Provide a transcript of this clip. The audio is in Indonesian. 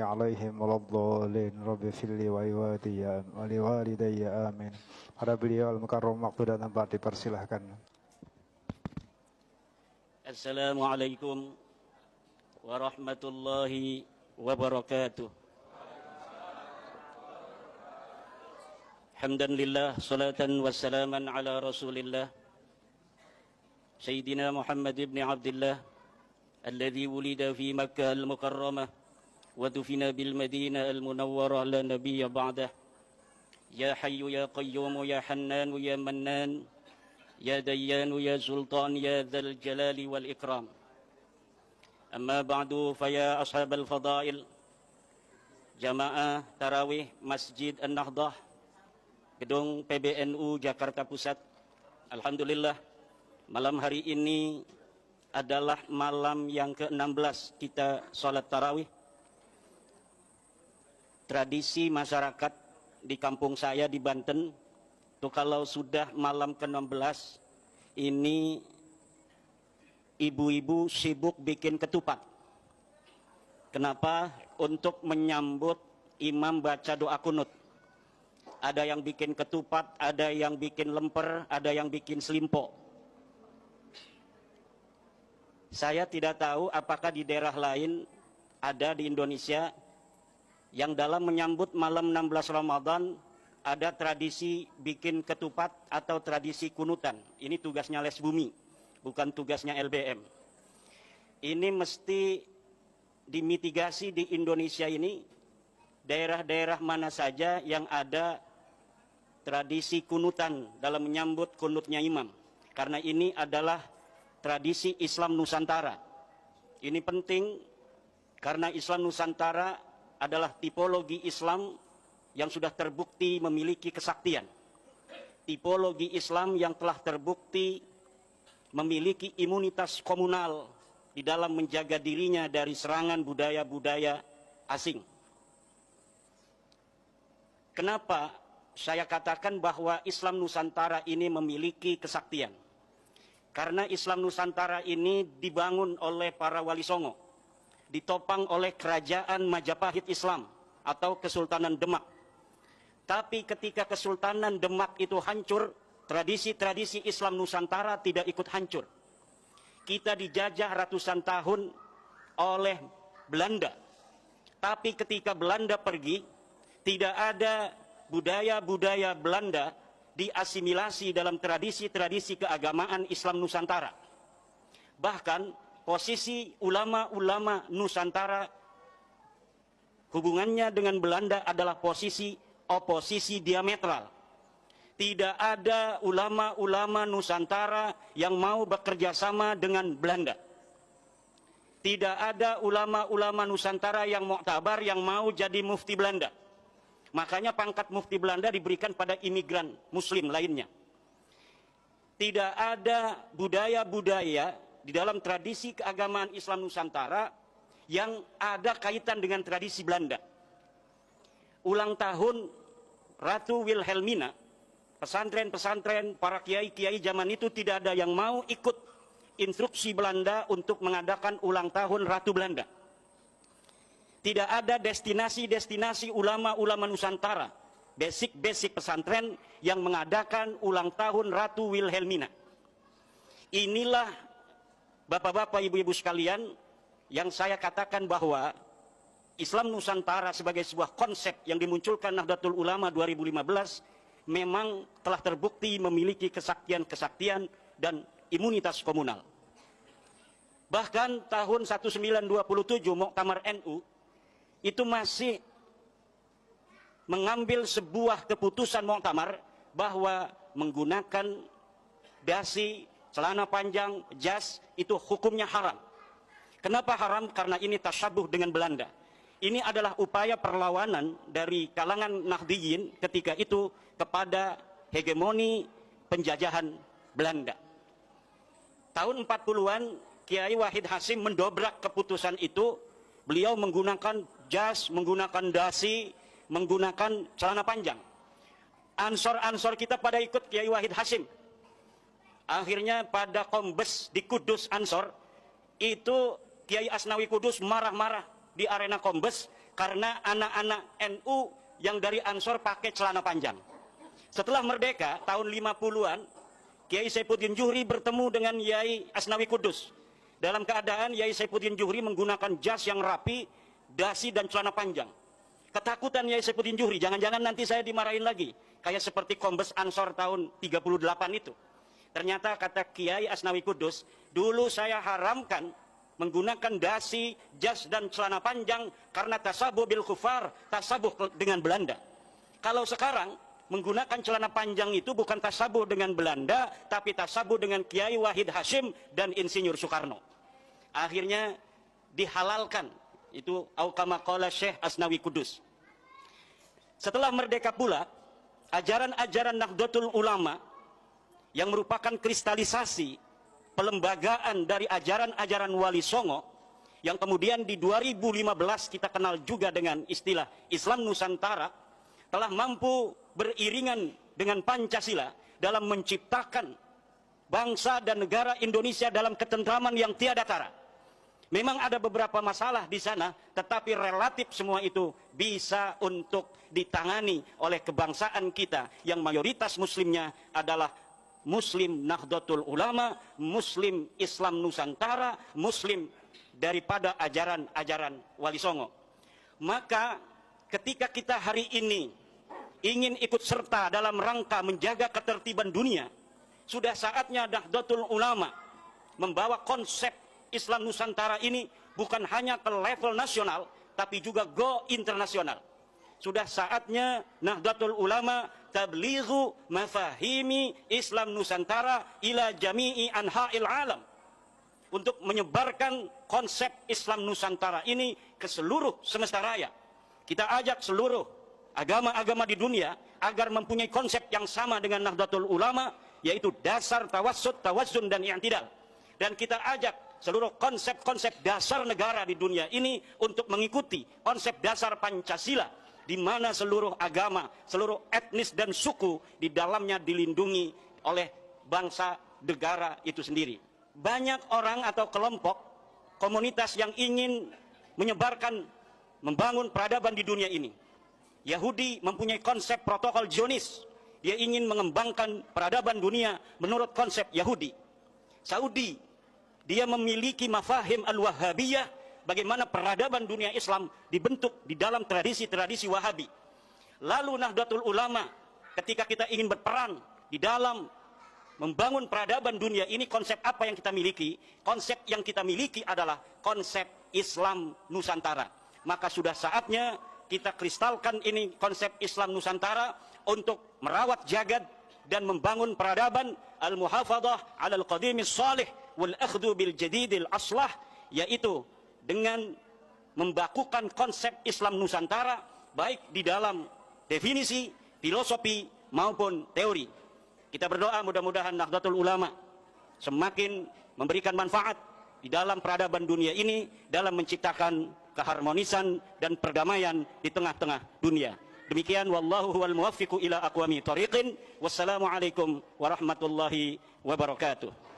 عليهم ولا الضالين رب اغفر لي ولوالدي آمين. Para beliau al-mukarram waktu dan tempat dipersilahkan. Assalamualaikum warahmatullahi wabarakatuh. Hamdan lillah, salatan wassalaman ala rasulillah Sayyidina Muhammad ibn Abdullah alladhi wulida fi Makkah al-Mukarramah wa dufina bil Madinah al-Munawwarah la nabiyya ba'dah. Ya Hayyu ya Qayyum ya Hannan ya Mannan ya Dayyan ya Sultan ya Dzal Jalali wal Ikram. Amma ba'du, fa ya ashabal fadail, jamaah tarawih Masjid An-Nahdah, Gedung PBNU Jakarta Pusat. Alhamdulillah, malam hari ini adalah malam yang ke-16 kita sholat tarawih. Tradisi masyarakat di kampung saya di Banten, tuh kalau sudah malam ke-16 ini ibu-ibu sibuk bikin ketupat. Kenapa? Untuk menyambut imam baca doa kunut. Ada yang bikin ketupat, ada yang bikin lemper, ada yang bikin selimpo. Saya tidak tahu apakah di daerah lain ada di Indonesia yang dalam menyambut malam 16 Ramadan ada tradisi bikin ketupat atau tradisi kunutan. Ini tugasnya Les Bumi, bukan tugasnya LBM. Ini mesti dimitigasi di Indonesia ini, daerah-daerah mana saja yang ada tradisi kunutan dalam menyambut kunutnya imam. Karena ini adalah tradisi Islam Nusantara. Ini penting karena Islam Nusantara adalah tipologi Islam yang sudah terbukti memiliki kesaktian. Tipologi Islam yang telah terbukti memiliki imunitas komunal di dalam menjaga dirinya dari serangan budaya-budaya asing. Kenapa saya katakan bahwa Islam Nusantara ini memiliki kesaktian? Karena Islam Nusantara ini dibangun oleh para wali songo, ditopang oleh kerajaan Majapahit Islam atau Kesultanan Demak. Tapi ketika Kesultanan Demak itu hancur, tradisi-tradisi Islam Nusantara tidak ikut hancur. Kita dijajah ratusan tahun oleh Belanda. Tapi ketika Belanda pergi, tidak ada budaya-budaya Belanda diasimilasi dalam tradisi-tradisi keagamaan Islam Nusantara. Bahkan posisi ulama-ulama Nusantara hubungannya dengan Belanda adalah posisi oposisi diametral. Tidak ada ulama-ulama Nusantara yang mau bekerja sama dengan Belanda. Tidak ada ulama-ulama Nusantara yang muktabar yang mau jadi mufti Belanda. Makanya pangkat mufti Belanda diberikan pada imigran muslim lainnya. Tidak ada budaya-budaya di dalam tradisi keagamaan Islam Nusantara yang ada kaitan dengan tradisi Belanda. Ulang tahun Ratu Wilhelmina, pesantren-pesantren, para kiai-kiai zaman itu tidak ada yang mau ikut instruksi Belanda untuk mengadakan ulang tahun Ratu Belanda. Tidak ada destinasi-destinasi ulama-ulama Nusantara, basic-basic pesantren yang mengadakan ulang tahun Ratu Wilhelmina. Inilah bapak-bapak, ibu-ibu sekalian, yang saya katakan bahwa Islam Nusantara sebagai sebuah konsep yang dimunculkan Nahdlatul Ulama 2015 memang telah terbukti memiliki kesaktian-kesaktian dan imunitas komunal. Bahkan tahun 1927 Muktamar NU itu masih mengambil sebuah keputusan muktamar bahwa menggunakan dasi, celana panjang, jas itu hukumnya haram. Kenapa haram? Karena ini tasyabuh dengan Belanda. Ini adalah upaya perlawanan dari kalangan Nahdliyin ketika itu kepada hegemoni penjajahan Belanda. Tahun 40-an Kiai Wahid Hasyim mendobrak keputusan itu. Beliau menggunakan jas, menggunakan dasi, menggunakan celana panjang. Ansor-ansor kita pada ikut Kiai Wahid Hasyim. Akhirnya pada Kombes di Kudus Ansor, itu Kiai Asnawi Kudus marah-marah di arena Kombes karena anak-anak NU yang dari Ansor pakai celana panjang. Setelah merdeka tahun 50-an, Kiai Saifuddin Juhri bertemu dengan Yai Asnawi Kudus. Dalam keadaan Yai Saifuddin Juhri menggunakan jas yang rapi, dasi dan celana panjang. Ketakutan Yai Saifuddin Juhri, jangan-jangan nanti saya dimarahin lagi. Kayak seperti Kombes Ansor tahun 38 itu. Ternyata kata Kiai Asnawi Kudus, dulu saya haramkan menggunakan dasi, jas dan celana panjang karena tasabuh bil kufar, tasabuh dengan Belanda. Kalau sekarang menggunakan celana panjang itu bukan tasabuh dengan Belanda, tapi tasabuh dengan Kiai Wahid Hashim dan Insinyur Soekarno. Akhirnya dihalalkan. Itu kama qala Syekh Asnawi Kudus. Setelah merdeka pula, ajaran-ajaran Nahdlatul Ulama yang merupakan kristalisasi pelembagaan dari ajaran-ajaran Wali Songo yang kemudian di 2015 kita kenal juga dengan istilah Islam Nusantara, telah mampu beriringan dengan Pancasila dalam menciptakan bangsa dan negara Indonesia dalam ketentraman yang tiada tara. Memang ada beberapa masalah di sana, tetapi relatif semua itu bisa untuk ditangani oleh kebangsaan kita yang mayoritas muslimnya adalah Muslim Nahdlatul Ulama, Muslim Islam Nusantara, Muslim daripada ajaran-ajaran Wali Songo. Maka ketika kita hari ini ingin ikut serta dalam rangka menjaga ketertiban dunia, sudah saatnya Nahdlatul Ulama membawa konsep Islam Nusantara ini bukan hanya ke level nasional, tapi juga go internasional. Sudah saatnya Nahdlatul Ulama tablighu mafahimi Islam Nusantara ila jami'i anha'il alam. Untuk menyebarkan konsep Islam Nusantara ini ke seluruh semesta raya. Kita ajak seluruh agama-agama di dunia agar mempunyai konsep yang sama dengan Nahdlatul Ulama, yaitu dasar tawassut, tawazzun, dan i'tidal. Dan kita ajak seluruh konsep-konsep dasar negara di dunia ini untuk mengikuti konsep dasar Pancasila, di mana seluruh agama, seluruh etnis dan suku di dalamnya dilindungi oleh bangsa negara itu sendiri. Banyak orang atau kelompok komunitas yang ingin menyebarkan, membangun peradaban di dunia ini. Yahudi mempunyai konsep protokol Zionis. Dia ingin mengembangkan peradaban dunia menurut konsep Yahudi. Saudi, dia memiliki mafahim al-Wahhabiyah, bagaimana peradaban dunia Islam dibentuk di dalam tradisi-tradisi Wahabi. Lalu Nahdlatul Ulama, ketika kita ingin berperan di dalam membangun peradaban dunia ini, konsep apa yang kita miliki? Konsep yang kita miliki adalah konsep Islam Nusantara. Maka sudah saatnya kita kristalkan ini konsep Islam Nusantara untuk merawat jagad dan membangun peradaban al-muhafadhah 'alal qadimis salih wal akhdhu bil jadidil aslah, yaitu dengan membakukan konsep Islam Nusantara baik di dalam definisi, filosofi maupun teori. Kita berdoa mudah-mudahan Nahdlatul Ulama semakin memberikan manfaat di dalam peradaban dunia ini dalam menciptakan keharmonisan dan perdamaian di tengah-tengah dunia. Demikian, wallahu huwal muwaffiqu ila aqwami thoriqin. Wassalamualaikum warahmatullahi wabarakatuh.